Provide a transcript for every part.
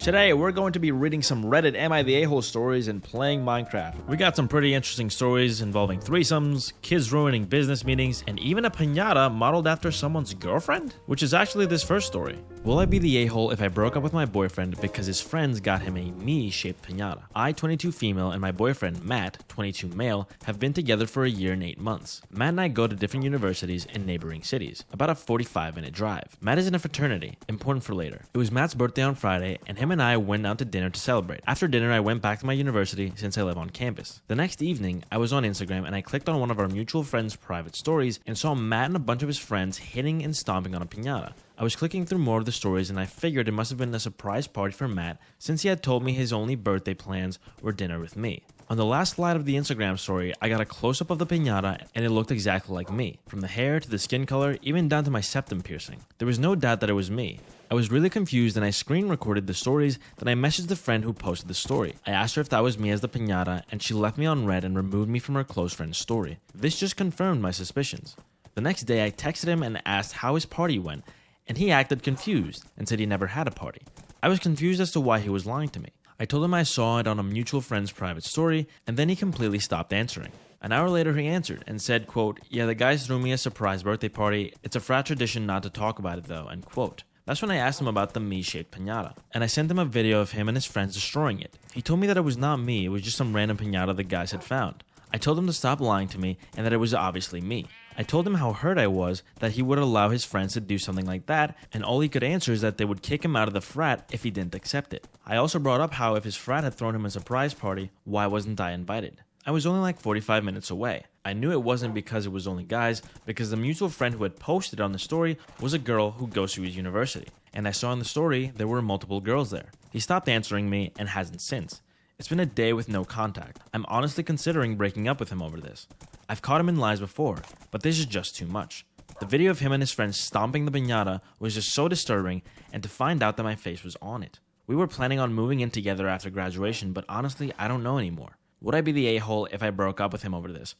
Today, we're going to be reading some Reddit Am I the A-hole stories and playing Minecraft. We got some pretty interesting stories involving threesomes, kids ruining business meetings, and even a pinata modeled after someone's girlfriend? Which is actually this first story. Will I be the a-hole if I broke up with my boyfriend because his friends got him a me-shaped pinata? I, 22 female, and my boyfriend, Matt, 22 male, have been together for a year and 8 months. Matt and I go to different universities in neighboring cities, about a 45-minute drive. Matt is in a fraternity, important for later. It was Matt's birthday on Friday, and him and I went out to dinner to celebrate. After dinner, I went back to my university since I live on campus. The next evening, I was on Instagram and I clicked on one of our mutual friends' private stories and saw Matt and a bunch of his friends hitting and stomping on a pinata. I was clicking through more of the stories and I figured it must have been a surprise party for Matt since he had told me his only birthday plans were dinner with me. On the last slide of the Instagram story, I got a close-up of the pinata and it looked exactly like me. From the hair to the skin color, even down to my septum piercing. There was no doubt that it was me. I was really confused and I screen recorded the stories, then I messaged the friend who posted the story. I asked her if that was me as the pinata and she left me on red and removed me from her close friend's story. This just confirmed my suspicions. The next day I texted him and asked how his party went, and he acted confused and said he never had a party. I was confused as to why he was lying to me. I told him I saw it on a mutual friend's private story, and then he completely stopped answering. An hour later he answered and said, quote, "Yeah, the guys threw me a surprise birthday party. It's a frat tradition not to talk about it though," end quote. That's when I asked him about the me-shaped pinata, and I sent him a video of him and his friends destroying it. He told me that it was not me, it was just some random pinata the guys had found. I told him to stop lying to me and that it was obviously me. I told him how hurt I was that he would allow his friends to do something like that, and all he could answer is that they would kick him out of the frat if he didn't accept it. I also brought up how if his frat had thrown him a surprise party, why wasn't I invited? I was only like 45 minutes away. I knew it wasn't because it was only guys, because the mutual friend who had posted on the story was a girl who goes to his university. And I saw in the story there were multiple girls there. He stopped answering me and hasn't since. It's been a day with no contact. I'm honestly considering breaking up with him over this. I've caught him in lies before, but this is just too much. The video of him and his friends stomping the pinata was just so disturbing, and to find out that my face was on it. We were planning on moving in together after graduation, but honestly, I don't know anymore. Would I be the a-hole if I broke up with him over this?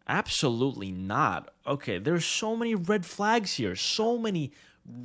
Absolutely not. Okay, there's so many red flags here. So many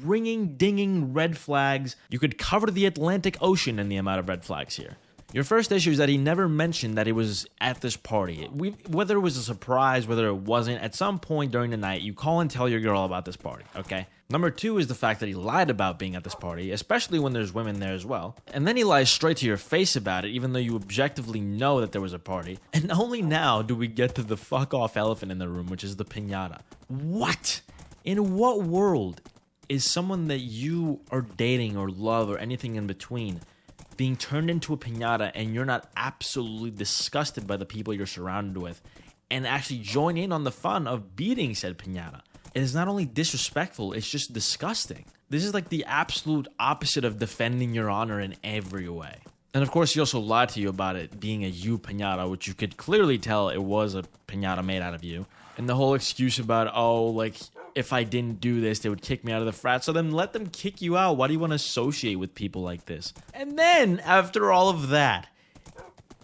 ringing, dinging red flags. You could cover the Atlantic Ocean in the amount of red flags here. Your first issue is that he never mentioned that he was at this party. Whether it was a surprise, whether it wasn't, at some point during the night, you call and tell your girl about this party, okay? Number two is the fact that he lied about being at this party, especially when there's women there as well. And then he lies straight to your face about it, even though you objectively know that there was a party. And only now do we get to the fuck-off elephant in the room, which is the pinata. What? In what world is someone that you are dating or love or anything in between being turned into a pinata and you're not absolutely disgusted by the people you're surrounded with and actually join in on the fun of beating said pinata? It is not only disrespectful, it's just disgusting. This is like the absolute opposite of defending your honor in every way. And of course, he also lied to you about it being a you pinata, which you could clearly tell it was a pinata made out of you. And the whole excuse about, oh, like, if I didn't do this, they would kick me out of the frat. So then let them kick you out. Why do you want to associate with people like this? And then, after all of that,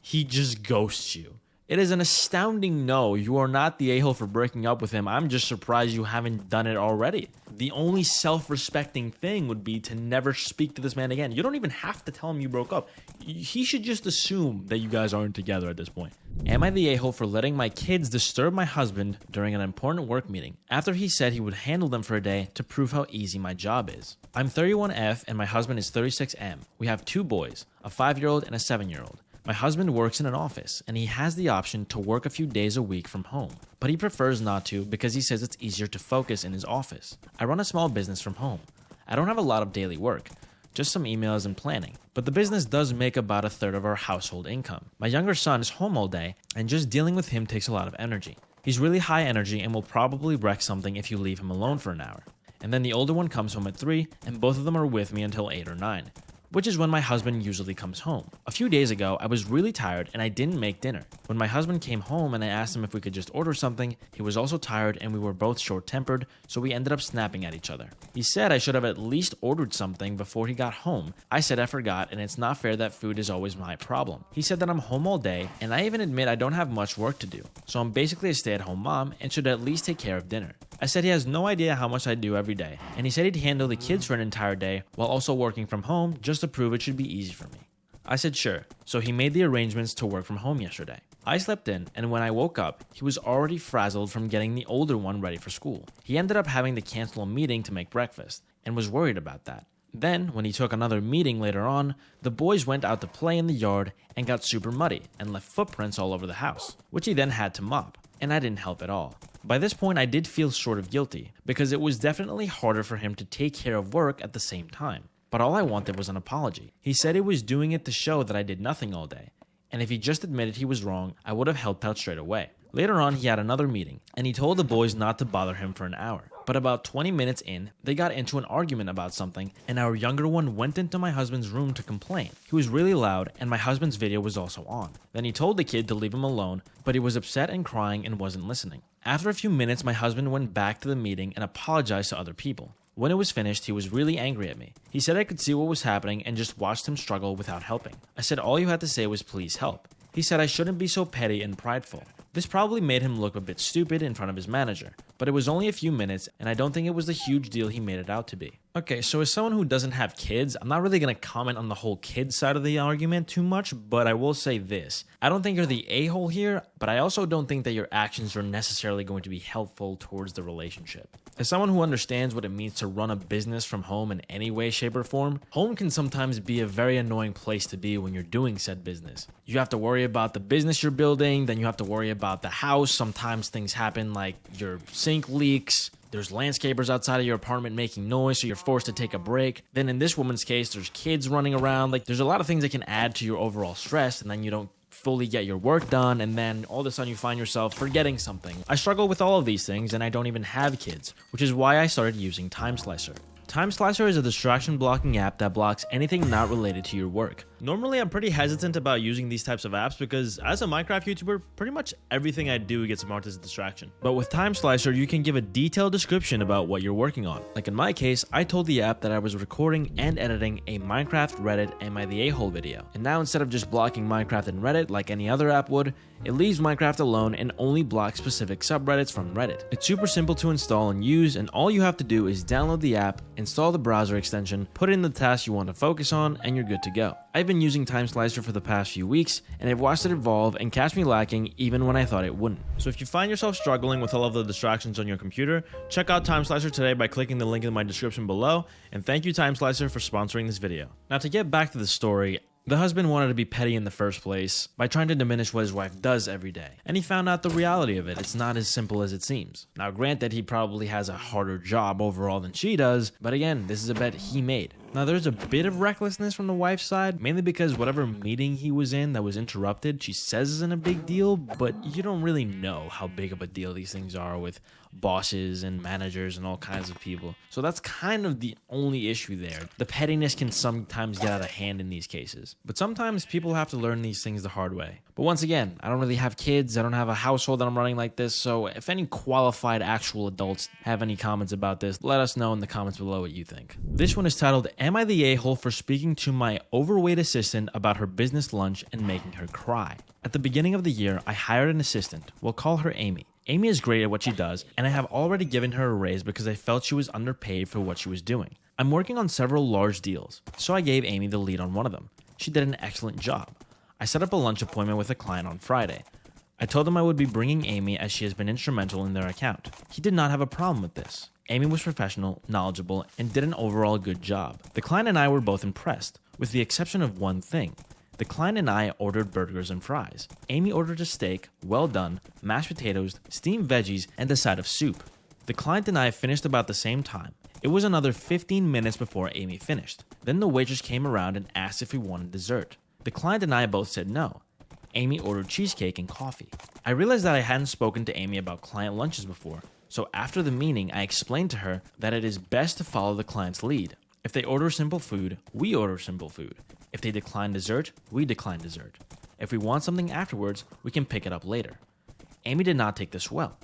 he just ghosts you. It is an astounding no. You are not the a-hole for breaking up with him. I'm just surprised you haven't done it already. The only self-respecting thing would be to never speak to this man again. You don't even have to tell him you broke up. He should just assume that you guys aren't together at this point. Am I the a-hole for letting my kids disturb my husband during an important work meeting after he said he would handle them for a day to prove how easy my job is? I'm 31F and my husband is 36M. We have 2 boys, a 5-year-old and a 7-year-old. My husband works in an office, and he has the option to work a few days a week from home, but he prefers not to because he says it's easier to focus in his office. I run a small business from home. I don't have a lot of daily work, just some emails and planning, but the business does make about 1/3 of our household income. My younger son is home all day, and just dealing with him takes a lot of energy. He's really high energy and will probably wreck something if you leave him alone for an hour. And then the older one comes home at 3, and both of them are with me until 8 or 9. Which is when my husband usually comes home. A few days ago, I was really tired and I didn't make dinner. When my husband came home and I asked him if we could just order something, he was also tired and we were both short-tempered, so we ended up snapping at each other. He said I should have at least ordered something before he got home. I said I forgot and it's not fair that food is always my problem. He said that I'm home all day and I even admit I don't have much work to do, so I'm basically a stay-at-home mom and should at least take care of dinner. I said he has no idea how much I do every day, and he said he'd handle the kids for an entire day while also working from home just to prove it should be easy for me. I said sure, so he made the arrangements to work from home yesterday. I slept in, and when I woke up, he was already frazzled from getting the older one ready for school. He ended up having to cancel a meeting to make breakfast, and was worried about that. Then, when he took another meeting later on, the boys went out to play in the yard and got super muddy and left footprints all over the house, which he then had to mop, and I didn't help at all. By this point, I did feel sort of guilty, because it was definitely harder for him to take care of work at the same time. But all I wanted was an apology. He said he was doing it to show that I did nothing all day, and if he just admitted he was wrong, I would have helped out straight away. Later on, he had another meeting, and he told the boys not to bother him for an hour. But about 20 minutes in, they got into an argument about something, and our younger one went into my husband's room to complain. He was really loud, and my husband's video was also on. Then he told the kid to leave him alone, but he was upset and crying and wasn't listening. After a few minutes, my husband went back to the meeting and apologized to other people. When it was finished, he was really angry at me. He said I could see what was happening and just watched him struggle without helping. I said all you had to say was please help. He said I shouldn't be so petty and prideful. This probably made him look a bit stupid in front of his manager, but it was only a few minutes, and I don't think it was the huge deal he made it out to be. Okay, so as someone who doesn't have kids, I'm not really going to comment on the whole kid side of the argument too much, but I will say this. I don't think you're the a-hole here, but I also don't think that your actions are necessarily going to be helpful towards the relationship. As someone who understands what it means to run a business from home in any way, shape, or form, home can sometimes be a very annoying place to be when you're doing said business. You have to worry about the business you're building, then you have to worry about the house. Sometimes things happen like your sink leaks. There's landscapers outside of your apartment making noise, so you're forced to take a break. Then in this woman's case, there's kids running around. Like, there's a lot of things that can add to your overall stress, and then you don't fully get your work done, and then all of a sudden you find yourself forgetting something. I struggle with all of these things, and I don't even have kids, which is why I started using Time Slicer. Time Slicer is a distraction blocking app that blocks anything not related to your work. Normally, I'm pretty hesitant about using these types of apps because as a Minecraft YouTuber, pretty much everything I do gets marked as a distraction. But with Time Slicer, you can give a detailed description about what you're working on. Like in my case, I told the app that I was recording and editing a Minecraft, Reddit, Am I the A-hole video. And now instead of just blocking Minecraft and Reddit like any other app would, it leaves Minecraft alone and only blocks specific subreddits from Reddit. It's super simple to install and use, and all you have to do is download the app, install the browser extension, put in the task you want to focus on, and you're good to go. I've been using Time Slicer for the past few weeks, and I've watched it evolve and catch me lacking even when I thought it wouldn't. So if you find yourself struggling with all of the distractions on your computer, check out Time Slicer today by clicking the link in my description below, and thank you Time Slicer for sponsoring this video. Now to get back to the story, the husband wanted to be petty in the first place by trying to diminish what his wife does every day, and he found out the reality of it. It's not as simple as it seems. Now granted, he probably has a harder job overall than she does, but again, this is a bet he made. Now there's a bit of recklessness from the wife's side, mainly because whatever meeting he was in that was interrupted, she says isn't a big deal, but you don't really know how big of a deal these things are with bosses and managers and all kinds of people. So that's kind of the only issue there. The pettiness can sometimes get out of hand in these cases, but sometimes people have to learn these things the hard way. But once again, I don't really have kids, I don't have a household that I'm running like this, so if any qualified actual adults have any comments about this, let us know in the comments below what you think. This one is titled, Am I the A-hole for speaking to my overweight assistant about her business lunch and making her cry? At the beginning of the year, I hired an assistant. We'll call her Amy. Amy is great at what she does, and I have already given her a raise because I felt she was underpaid for what she was doing. I'm working on several large deals, so I gave Amy the lead on one of them. She did an excellent job. I set up a lunch appointment with a client on Friday. I told him I would be bringing Amy as she has been instrumental in their account. He did not have a problem with this. Amy was professional, knowledgeable, and did an overall good job. The client and I were both impressed, with the exception of one thing. The client and I ordered burgers and fries. Amy ordered a steak, well done, mashed potatoes, steamed veggies, and a side of soup. The client and I finished about the same time. It was another 15 minutes before Amy finished. Then the waitress came around and asked if we wanted dessert. The client and I both said no. Amy ordered cheesecake and coffee. I realized that I hadn't spoken to Amy about client lunches before, so after the meeting, I explained to her that it is best to follow the client's lead. If they order simple food, we order simple food. If they decline dessert, we decline dessert. If we want something afterwards, we can pick it up later. Amy did not take this well.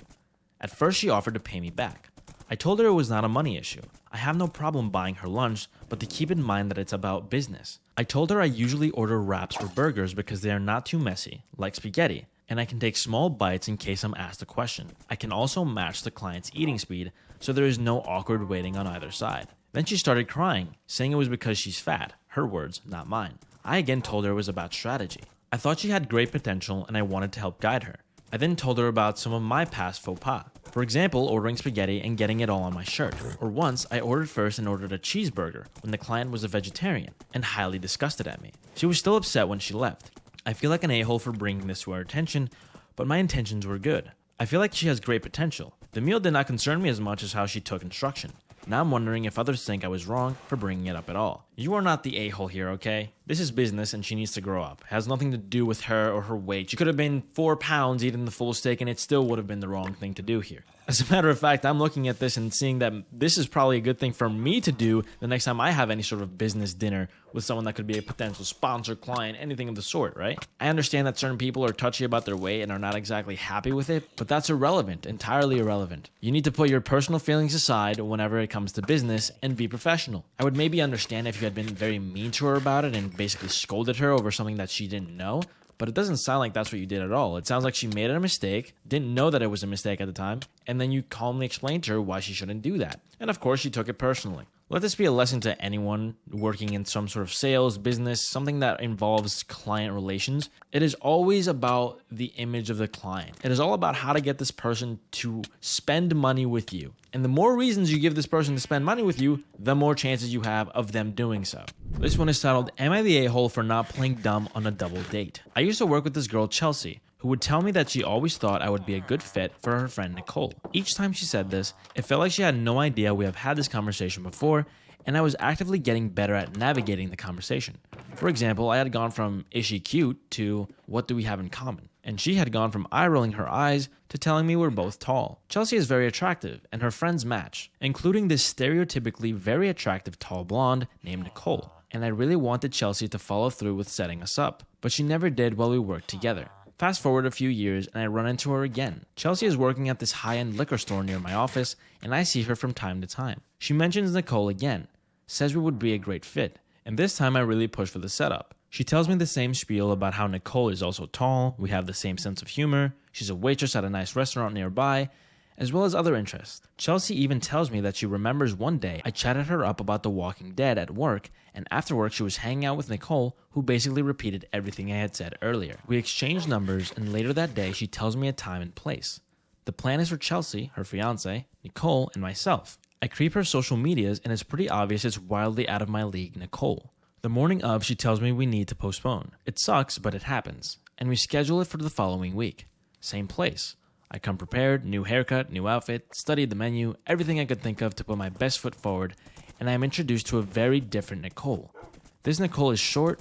At first, she offered to pay me back. I told her it was not a money issue. I have no problem buying her lunch, but to keep in mind that it's about business. I told her I usually order wraps or burgers because they are not too messy, like spaghetti, and I can take small bites in case I'm asked a question. I can also match the client's eating speed, so there is no awkward waiting on either side. Then she started crying, saying it was because she's fat. Her words, not mine. I again told her it was about strategy. I thought she had great potential and I wanted to help guide her. I then told her about some of my past faux pas. For example, ordering spaghetti and getting it all on my shirt. Or once, I ordered first and ordered a cheeseburger when the client was a vegetarian and highly disgusted at me. She was still upset when she left. I feel like an a-hole for bringing this to her attention, but my intentions were good. I feel like she has great potential. The meal did not concern me as much as how she took instruction. Now I'm wondering if others think I was wrong for bringing it up at all. You are not the a-hole here, okay? This is business and she needs to grow up. It has nothing to do with her or her weight. She could have been 4 pounds eating the full steak and it still would have been the wrong thing to do here. As a matter of fact, I'm looking at this and seeing that this is probably a good thing for me to do the next time I have any sort of business dinner with someone that could be a potential sponsor, client, anything of the sort, right? I understand that certain people are touchy about their weight and are not exactly happy with it, but that's irrelevant, entirely irrelevant. You need to put your personal feelings aside whenever it comes to business and be professional. I would maybe understand if you had been very mean to her about it and basically scolded her over something that she didn't know, but it doesn't sound like that's what you did at all. It sounds like she made a mistake, didn't know that it was a mistake at the time, and then you calmly explained to her why she shouldn't do that. And of course, she took it personally. Let this be a lesson to anyone working in some sort of sales, business, something that involves client relations. It is always about the image of the client. It is all about how to get this person to spend money with you. And the more reasons you give this person to spend money with you, the more chances you have of them doing so. This one is titled, Am I the a-hole for not playing dumb on a double date? I used to work with this girl, Chelsea, who would tell me that she always thought I would be a good fit for her friend Nicole. Each time she said this, it felt like she had no idea we have had this conversation before, and I was actively getting better at navigating the conversation. For example, I had gone from, is she cute, to, what do we have in common? And she had gone from eye-rolling her eyes to telling me we're both tall. Chelsea is very attractive, and her friends match, including this stereotypically very attractive tall blonde named Nicole. And I really wanted Chelsea to follow through with setting us up, but she never did while we worked together. Fast forward a few years and I run into her again. Chelsea is working at this high-end liquor store near my office and I see her from time to time. She mentions Nicole again, says we would be a great fit, and this time I really push for the setup. She tells me the same spiel about how Nicole is also tall, we have the same sense of humor, she's a waitress at a nice restaurant nearby, as well as other interests. Chelsea even tells me that she remembers one day I chatted her up about The Walking Dead at work, and after work she was hanging out with Nicole, who basically repeated everything I had said earlier. We exchanged numbers, and later that day she tells me a time and place. The plan is for Chelsea, her fiance, Nicole, and myself. I creep her social medias, and it's pretty obvious it's wildly out of my league, Nicole. The morning of, she tells me we need to postpone. It sucks, but it happens, and we schedule it for the following week. Same place. I come prepared, new haircut, new outfit, studied the menu, everything I could think of to put my best foot forward, and I am introduced to a very different Nicole. This Nicole is short,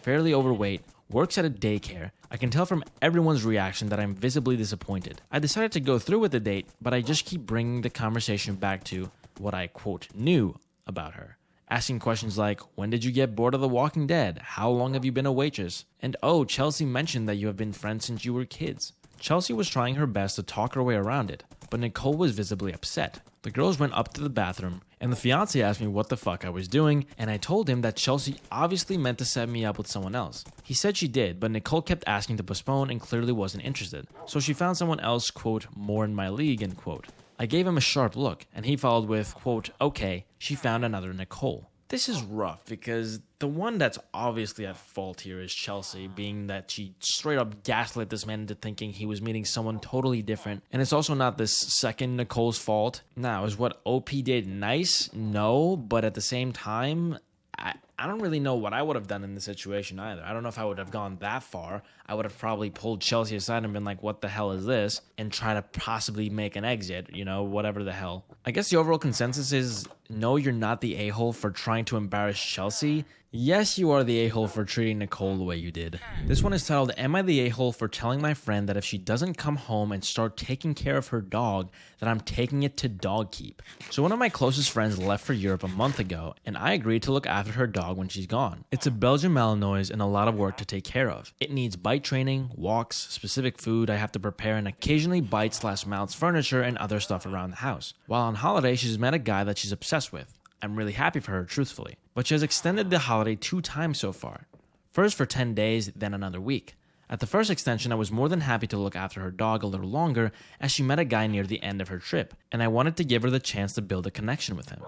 fairly overweight, works at a daycare. I can tell from everyone's reaction that I'm visibly disappointed. I decided to go through with the date, but I just keep bringing the conversation back to what I, quote, knew about her. Asking questions like, when did you get bored of The Walking Dead? How long have you been a waitress? And oh, Chelsea mentioned that you have been friends since you were kids. Chelsea was trying her best to talk her way around it, but Nicole was visibly upset. The girls went up to the bathroom, and the fiancé asked me what the fuck I was doing, and I told him that Chelsea obviously meant to set me up with someone else. He said she did, but Nicole kept asking to postpone and clearly wasn't interested, so she found someone else, quote, more in my league, end quote. I gave him a sharp look, and he followed with, quote, okay, she found another Nicole. This is rough because the one that's obviously at fault here is Chelsea, being that she straight up gaslit this man into thinking he was meeting someone totally different. And it's also not this second Nicole's fault. Now, is what OP did nice? No, but at the same time, I don't really know what I would have done in this situation either. I don't know if I would have gone that far. I would have probably pulled Chelsea aside and been like, what the hell is this? And try to possibly make an exit, you know, whatever the hell. I guess the overall consensus is, no, you're not the a-hole for trying to embarrass Chelsea. Yes, you are the a-hole for treating Nicole the way you did. This one is titled, Am I the a-hole for telling my friend that if she doesn't come home and start taking care of her dog, that I'm taking it to dog keep? So one of my closest friends left for Europe a month ago, and I agreed to look after her dog when she's gone. It's a Belgian Malinois and a lot of work to take care of. It needs bite training, walks, specific food I have to prepare, and occasionally bites/mounts furniture and other stuff around the house. While on holiday, she's met a guy that she's obsessed with. I'm really happy for her, truthfully. But she has extended the holiday 2 times so far. First for 10 days, then another week. At the first extension, I was more than happy to look after her dog a little longer as she met a guy near the end of her trip, and I wanted to give her the chance to build a connection with him.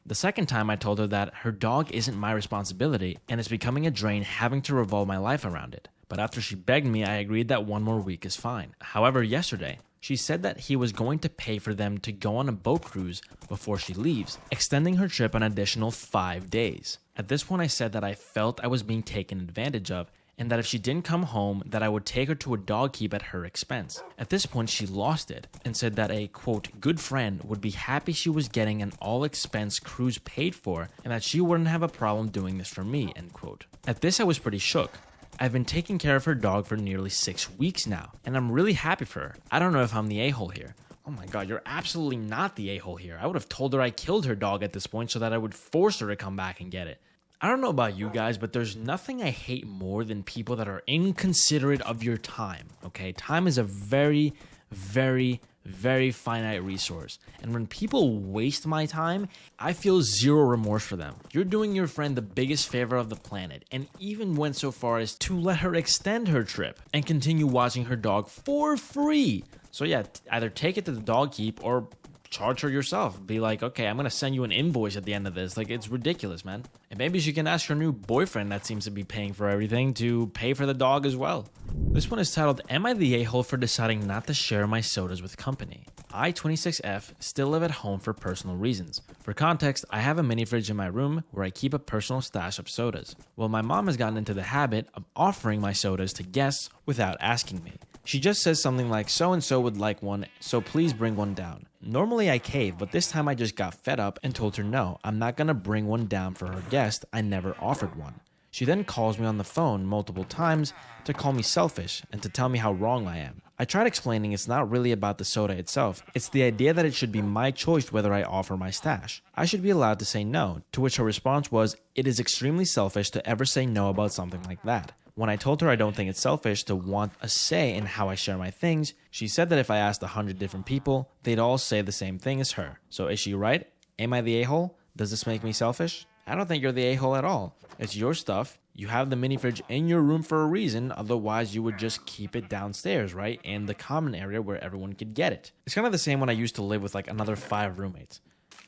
The second time, I told her that her dog isn't my responsibility and it's becoming a drain having to revolve my life around it. But after she begged me, I agreed that 1 more week is fine. However, yesterday, she said that he was going to pay for them to go on a boat cruise before she leaves, extending her trip an additional 5 days. At this point, I said that I felt I was being taken advantage of, and that if she didn't come home, that I would take her to a dog keep at her expense. At this point, she lost it and said that a, quote, good friend would be happy she was getting an all-expense cruise paid for and that she wouldn't have a problem doing this for me, end quote. At this, I was pretty shook. I've been taking care of her dog for nearly 6 weeks now, and I'm really happy for her. I don't know if I'm the a-hole here. Oh my god, you're absolutely not the a-hole here. I would have told her I killed her dog at this point so that I would force her to come back and get it. I don't know about you guys, but there's nothing I hate more than people that are inconsiderate of your time, okay? Time is a very, very, very finite resource. And when people waste my time, I feel zero remorse for them. You're doing your friend the biggest favor of the planet, and even went so far as to let her extend her trip and continue watching her dog for free. So yeah, either take it to the dog keep or charge her yourself. Be like, okay, I'm gonna send you an invoice at the end of this. Like, it's ridiculous, man. And maybe she can ask her new boyfriend that seems to be paying for everything to pay for the dog as well. This one is titled, Am I the a-hole for deciding not to share my sodas with company? I, 26F, still live at home for personal reasons. For context, I have a mini fridge in my room where I keep a personal stash of sodas. Well, my mom has gotten into the habit of offering my sodas to guests without asking me. She just says something like, so-and-so would like one, so please bring one down. Normally I cave, but this time I just got fed up and told her no, I'm not gonna bring one down for her guest, I never offered one. She then calls me on the phone multiple times to call me selfish and to tell me how wrong I am. I tried explaining it's not really about the soda itself, it's the idea that it should be my choice whether I offer my stash. I should be allowed to say no, to which her response was, it is extremely selfish to ever say no about something like that. When I told her I don't think it's selfish to want a say in how I share my things, she said that if I asked 100 different people, they'd all say the same thing as her. So is she right? Am I the a-hole? Does this make me selfish? I don't think you're the a-hole at all. It's your stuff. You have the mini fridge in your room for a reason, otherwise you would just keep it downstairs, right? In the common area where everyone could get it. It's kind of the same when I used to live with like another 5 roommates.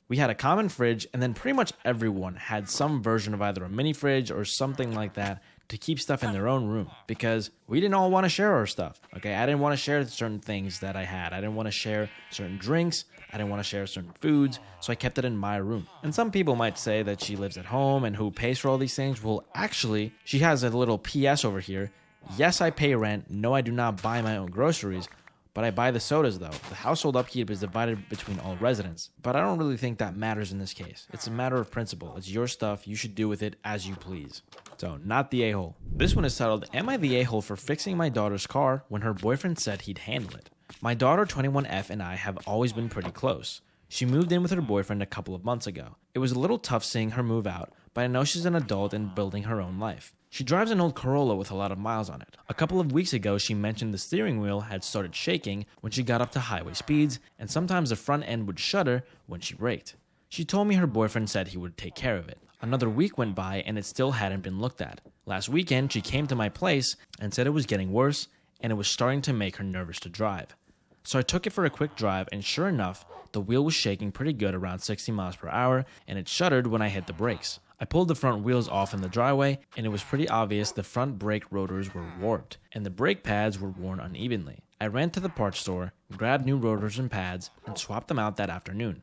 We had a common fridge, and then pretty much everyone had some version of either a mini fridge or something like that to keep stuff in their own room, because we didn't all want to share our stuff, okay? I didn't want to share certain things that I had. I didn't want to share certain drinks. I didn't want to share certain foods, so I kept it in my room. And some people might say that she lives at home and who pays for all these things. Well, actually, she has a little PS over here. Yes, I pay rent. No, I do not buy my own groceries, but I buy the sodas though. The household upkeep is divided between all residents, but I don't really think that matters in this case. It's a matter of principle. It's your stuff. You should do with it as you please. So, not the a-hole. This one is titled, Am I the a-hole for fixing my daughter's car when her boyfriend said he'd handle it? My daughter 21F and I have always been pretty close. She moved in with her boyfriend a couple of months ago. It was a little tough seeing her move out, but I know she's an adult and building her own life. She drives an old Corolla with a lot of miles on it. A couple of weeks ago, she mentioned the steering wheel had started shaking when she got up to highway speeds, and sometimes the front end would shudder when she braked. She told me her boyfriend said he would take care of it. Another week went by and it still hadn't been looked at. Last weekend, she came to my place and said it was getting worse and it was starting to make her nervous to drive. So I took it for a quick drive, and sure enough, the wheel was shaking pretty good around 60 miles per hour, and it shuddered when I hit the brakes. I pulled the front wheels off in the driveway, and it was pretty obvious the front brake rotors were warped, and the brake pads were worn unevenly. I ran to the parts store, grabbed new rotors and pads, and swapped them out that afternoon.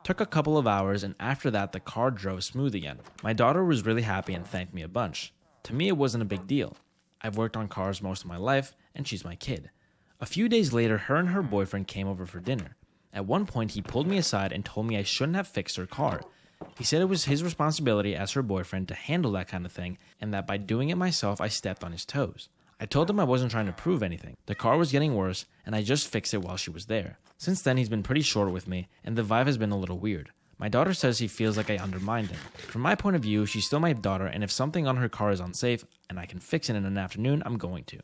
Took a couple of hours, and after that, the car drove smooth again. My daughter was really happy and thanked me a bunch. To me, it wasn't a big deal. I've worked on cars most of my life, and she's my kid. A few days later, her and her boyfriend came over for dinner. At one point, he pulled me aside and told me I shouldn't have fixed her car. He said it was his responsibility as her boyfriend to handle that kind of thing, and that by doing it myself, I stepped on his toes. I told him I wasn't trying to prove anything. The car was getting worse, and I just fixed it while she was there. Since then, he's been pretty short with me, and the vibe has been a little weird. My daughter says he feels like I undermined him. From my point of view, she's still my daughter, and if something on her car is unsafe, and I can fix it in an afternoon, I'm going to.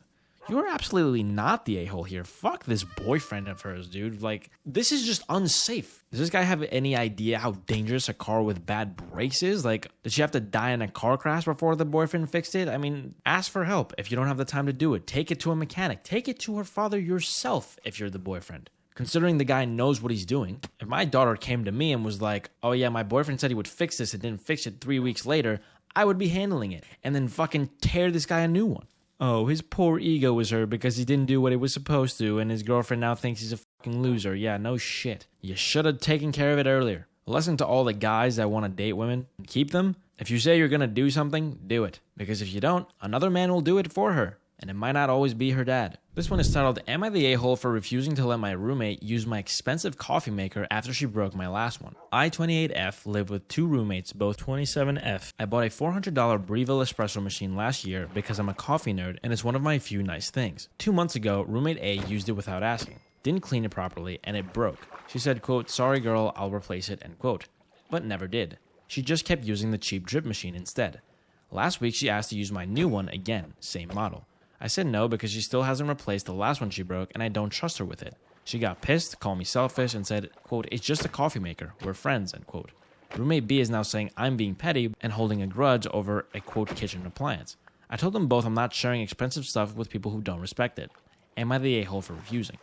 You're absolutely not the a-hole here. Fuck this boyfriend of hers, dude. Like, this is just unsafe. Does this guy have any idea how dangerous a car with bad brakes is? Like, did she have to die in a car crash before the boyfriend fixed it? I mean, ask for help if you don't have the time to do it. Take it to a mechanic. Take it to her father yourself if you're the boyfriend. Considering the guy knows what he's doing. If my daughter came to me and was like, oh yeah, my boyfriend said he would fix this and didn't fix it 3 weeks later, I would be handling it and then fucking tear this guy a new one. Oh, his poor ego was hurt because he didn't do what he was supposed to and his girlfriend now thinks he's a fucking loser. Yeah, no shit. You should have taken care of it earlier. A lesson to all the guys that want to date women and keep them. If you say you're going to do something, do it. Because if you don't, another man will do it for her. And it might not always be her dad. This one is titled, Am I the a-hole for refusing to let my roommate use my expensive coffee maker after she broke my last one? I, 28F, live with 2 roommates, both 27F. I bought a $400 Breville espresso machine last year because I'm a coffee nerd and it's one of my few nice things. 2 months ago, roommate A used it without asking. Didn't clean it properly and it broke. She said, quote, sorry girl, I'll replace it, end quote. But never did. She just kept using the cheap drip machine instead. Last week, she asked to use my new one again, same model. I said no because she still hasn't replaced the last one she broke and I don't trust her with it. She got pissed, called me selfish, and said, quote, it's just a coffee maker. We're friends, end quote. Roommate B is now saying I'm being petty and holding a grudge over a, quote, kitchen appliance. I told them both I'm not sharing expensive stuff with people who don't respect it. Am I the a-hole for refusing?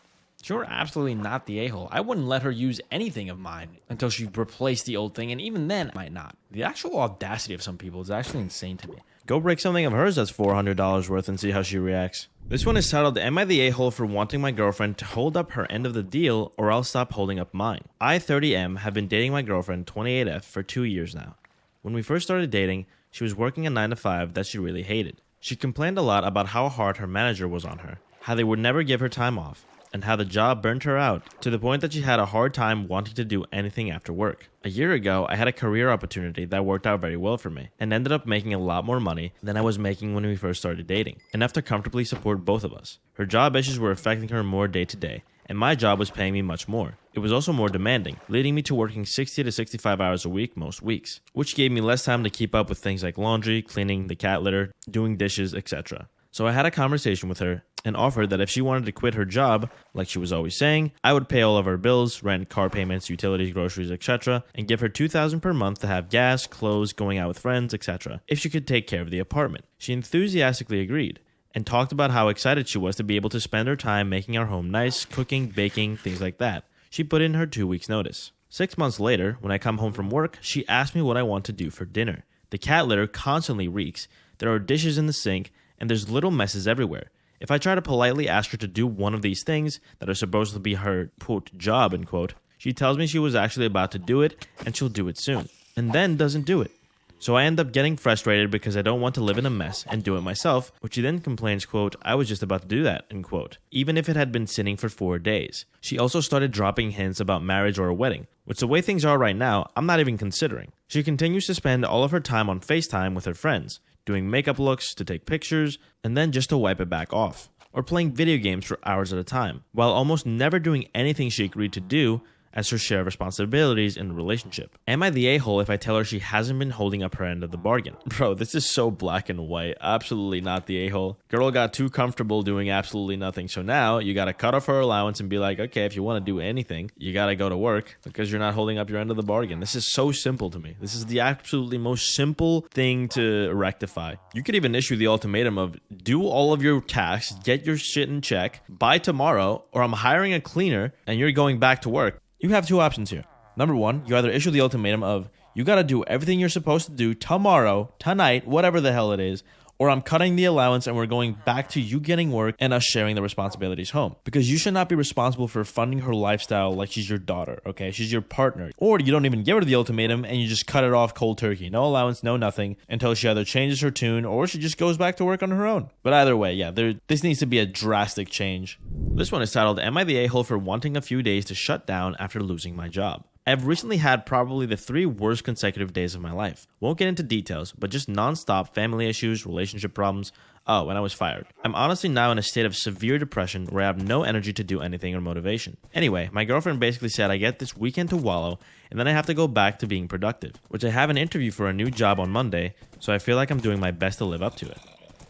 You're absolutely not the a-hole. I wouldn't let her use anything of mine until she replaced the old thing, and even then, might not. The actual audacity of some people is actually insane to me. Go break something of hers that's $400 worth and see how she reacts. This one is titled, Am I the a-hole for wanting my girlfriend to hold up her end of the deal or I'll stop holding up mine? I, 30M, have been dating my girlfriend, 28F, for 2 years now. When we first started dating, she was working a 9 to 5 that she really hated. She complained a lot about how hard her manager was on her, how they would never give her time off, and how the job burnt her out, to the point that she had a hard time wanting to do anything after work. A year ago, I had a career opportunity that worked out very well for me, and ended up making a lot more money than I was making when we first started dating, enough to comfortably support both of us. Her job issues were affecting her more day to day, and my job was paying me much more. It was also more demanding, leading me to working 60 to 65 hours a week most weeks, which gave me less time to keep up with things like laundry, cleaning the cat litter, doing dishes, etc. So I had a conversation with her and offered that if she wanted to quit her job, like she was always saying, I would pay all of her bills, rent, car payments, utilities, groceries, etc., and give her $2,000 per month to have gas, clothes, going out with friends, etc., if she could take care of the apartment. She enthusiastically agreed and talked about how excited she was to be able to spend her time making our home nice, cooking, baking, things like that. She put in her 2 weeks' notice. 6 months later, when I come home from work, she asked me what I want to do for dinner. The cat litter constantly reeks, there are dishes in the sink, and there's little messes everywhere. If I try to politely ask her to do one of these things that are supposed to be her, quote, job, end quote, she tells me she was actually about to do it and she'll do it soon, and then doesn't do it. So I end up getting frustrated because I don't want to live in a mess and do it myself, which she then complains, quote, I was just about to do that, end quote, even if it had been sitting for 4 days. She also started dropping hints about marriage or a wedding, which the way things are right now, I'm not even considering. She continues to spend all of her time on FaceTime with her friends, doing makeup looks, to take pictures, and then just to wipe it back off, or playing video games for hours at a time, while almost never doing anything she agreed to do as her share of responsibilities in the relationship. Am I the a-hole if I tell her she hasn't been holding up her end of the bargain? Bro, this is so black and white. Absolutely not the a-hole. Girl got too comfortable doing absolutely nothing, so now you gotta cut off her allowance and be like, okay, if you want to do anything, you gotta go to work because you're not holding up your end of the bargain. This is so simple to me. This is the absolutely most simple thing to rectify. You could even issue the ultimatum of do all of your tasks, get your shit in check by tomorrow, or I'm hiring a cleaner and you're going back to work. You have 2 options here. Number 1, you either issue the ultimatum of you gotta do everything you're supposed to do tomorrow, tonight, whatever the hell it is, or I'm cutting the allowance and we're going back to you getting work and us sharing the responsibilities home. Because you should not be responsible for funding her lifestyle like she's your daughter, okay? She's your partner. Or you don't even give her the ultimatum and you just cut it off cold turkey. No allowance, no nothing, until she either changes her tune or she just goes back to work on her own. But either way, yeah, this needs to be a drastic change. This one is titled, Am I the a-hole for wanting a few days to shut down after losing my job? I've recently had probably the 3 worst consecutive days of my life. Won't get into details, but just non-stop family issues, relationship problems. Oh, and I was fired. I'm honestly now in a state of severe depression where I have no energy to do anything or motivation. Anyway, my girlfriend basically said I get this weekend to wallow, and then I have to go back to being productive, which I have an interview for a new job on Monday, so I feel like I'm doing my best to live up to it.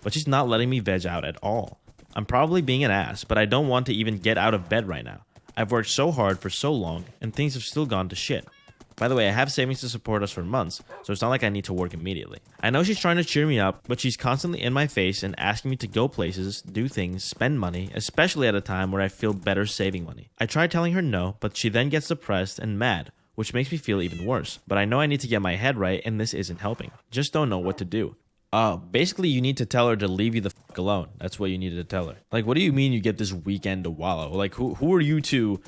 But she's not letting me veg out at all. I'm probably being an ass, but I don't want to even get out of bed right now. I've worked so hard for so long, and things have still gone to shit. By the way, I have savings to support us for months, so it's not like I need to work immediately. I know she's trying to cheer me up, but she's constantly in my face and asking me to go places, do things, spend money, especially at a time where I feel better saving money. I try telling her no, but she then gets depressed and mad, which makes me feel even worse. But I know I need to get my head right, and this isn't helping. Just don't know what to do. Basically, you need to tell her to leave you the fuck alone. That's what you needed to tell her. Like, what do you mean you get this weekend to wallow? Like, who are you to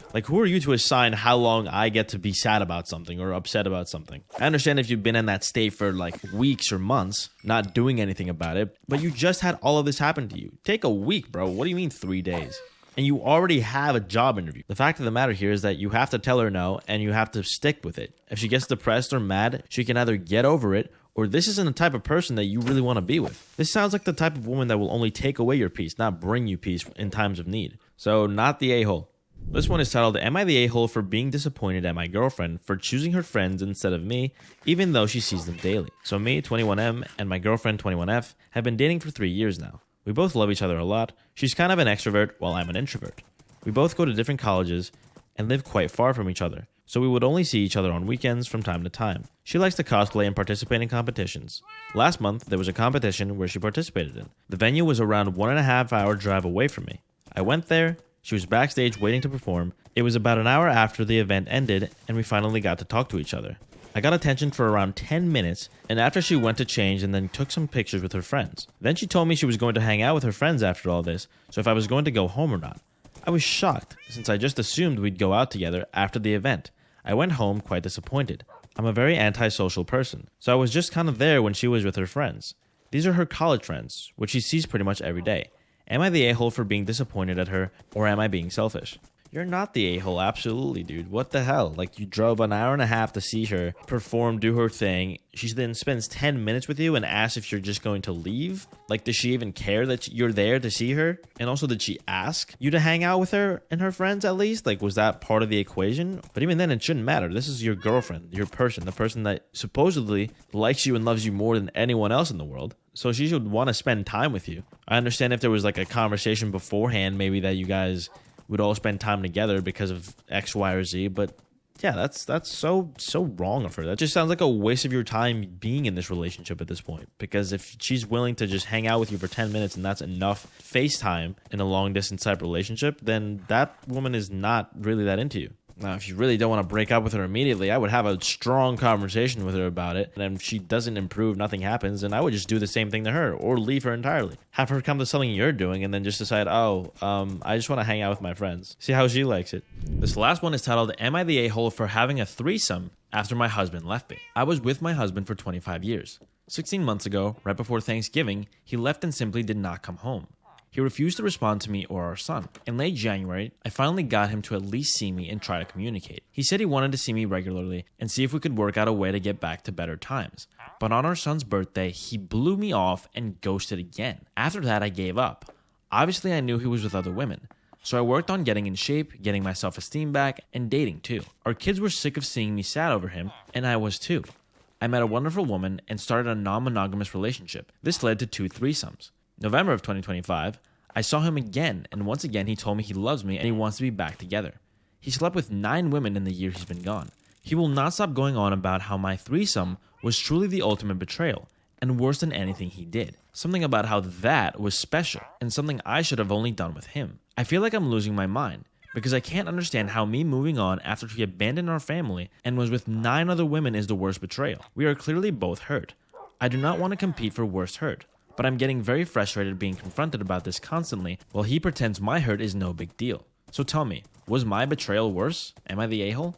assign how long I get to be sad about something or upset about something? I understand if you've been in that state for like weeks or months, not doing anything about it, but you just had all of this happen to you. Take a week, bro. What do you mean 3 days? And you already have a job interview. The fact of the matter here is that you have to tell her no, and you have to stick with it. If she gets depressed or mad, she can either get over it, or this isn't the type of person that you really want to be with. This sounds like the type of woman that will only take away your peace, not bring you peace in times of need. So, not the a-hole. This one is titled, Am I the a-hole for being disappointed at my girlfriend for choosing her friends instead of me, even though she sees them daily? So me, 21M, and my girlfriend, 21F, have been dating for 3 years now. We both love each other a lot. She's kind of an extrovert, while I'm an introvert. We both go to different colleges and live quite far from each other, so we would only see each other on weekends from time to time. She likes to cosplay and participate in competitions. Last month, there was a competition where she participated in. The venue was around 1.5 hour drive away from me. I went there, she was backstage waiting to perform. It was about an hour after the event ended, and we finally got to talk to each other. I got attention for around 10 minutes, and after she went to change and then took some pictures with her friends. Then she told me she was going to hang out with her friends after all this, so if I was going to go home or not. I was shocked, since I just assumed we'd go out together after the event. I went home quite disappointed. I'm a very antisocial person, so I was just kind of there when she was with her friends. These are her college friends, which she sees pretty much every day. Am I the a-hole for being disappointed at her, or am I being selfish? You're not the a-hole, absolutely, dude. What the hell? Like, you drove an hour and a half to see her perform, do her thing. She then spends 10 minutes with you and asks if you're just going to leave? Like, does she even care that you're there to see her? And also, did she ask you to hang out with her and her friends at least? Like, was that part of the equation? But even then, it shouldn't matter. This is your girlfriend, your person, the person that supposedly likes you and loves you more than anyone else in the world. So she should want to spend time with you. I understand if there was like a conversation beforehand, maybe that you guys would all spend time together because of X, Y, or Z, but yeah, that's so wrong of her. That just sounds like a waste of your time being in this relationship at this point. Because if she's willing to just hang out with you for 10 minutes and that's enough FaceTime in a long distance type relationship, then that woman is not really that into you. Now, if you really don't want to break up with her immediately, I would have a strong conversation with her about it. And if she doesn't improve, nothing happens, then I would just do the same thing to her or leave her entirely. Have her come to something you're doing and then just decide, I just want to hang out with my friends. See how she likes it. This last one is titled, Am I the a-hole for having a threesome after my husband left me? I was with my husband for 25 years. 16 months ago, right before Thanksgiving, he left and simply did not come home. He refused to respond to me or our son. In late January, I finally got him to at least see me and try to communicate. He said he wanted to see me regularly and see if we could work out a way to get back to better times. But on our son's birthday, he blew me off and ghosted again. After that, I gave up. Obviously, I knew he was with other women. So I worked on getting in shape, getting my self-esteem back, and dating too. Our kids were sick of seeing me sad over him, and I was too. I met a wonderful woman and started a non-monogamous relationship. This led to 2 threesomes. November of 2025, I saw him again, and once again he told me he loves me and he wants to be back together. He slept with 9 women in the year he's been gone. He will not stop going on about how my threesome was truly the ultimate betrayal, and worse than anything he did. Something about how that was special, and something I should have only done with him. I feel like I'm losing my mind, because I can't understand how me moving on after he abandoned our family and was with 9 other women is the worst betrayal. We are clearly both hurt. I do not want to compete for worst hurt. But I'm getting very frustrated being confronted about this constantly while he pretends my hurt is no big deal. So tell me, was my betrayal worse? Am I the a-hole?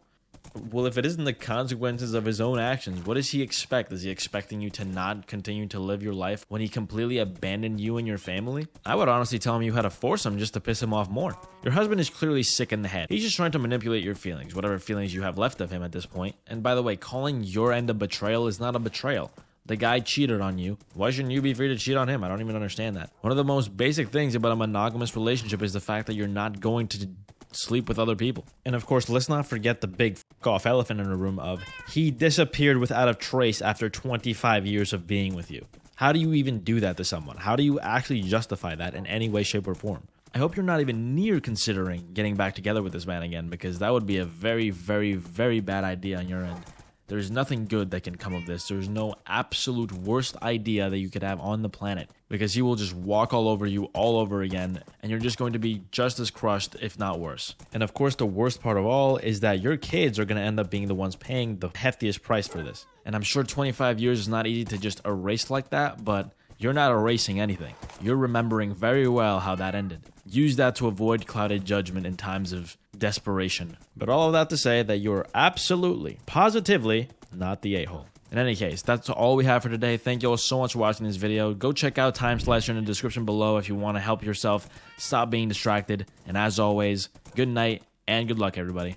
Well, if it isn't the consequences of his own actions, what does he expect? Is he expecting you to not continue to live your life when he completely abandoned you and your family? I would honestly tell him you had to force him just to piss him off more. Your husband is clearly sick in the head. He's just trying to manipulate your feelings, whatever feelings you have left of him at this point. And by the way, calling your end a betrayal is not a betrayal. The guy cheated on you. Why shouldn't you be free to cheat on him? I don't even understand that. One of the most basic things about a monogamous relationship is the fact that you're not going to sleep with other people. And of course, let's not forget the big f***off elephant in the room of he disappeared without a trace after 25 years of being with you. How do you even do that to someone? How do you actually justify that in any way, shape, or form? I hope you're not even near considering getting back together with this man again, because that would be a very, very, very bad idea on your end. There's nothing good that can come of this. There's no absolute worst idea that you could have on the planet, because he will just walk all over you all over again, and you're just going to be just as crushed, if not worse. And of course, the worst part of all is that your kids are going to end up being the ones paying the heftiest price for this. And I'm sure 25 years is not easy to just erase like that, but you're not erasing anything. You're remembering very well how that ended. Use that to avoid clouded judgment in times of desperation. But all of that to say that you're absolutely, positively not the a-hole. In any case, that's all we have for today. Thank you all so much for watching this video. Go check out Time Slicer in the description below if you want to help yourself stop being distracted. And as always, good night and good luck, everybody.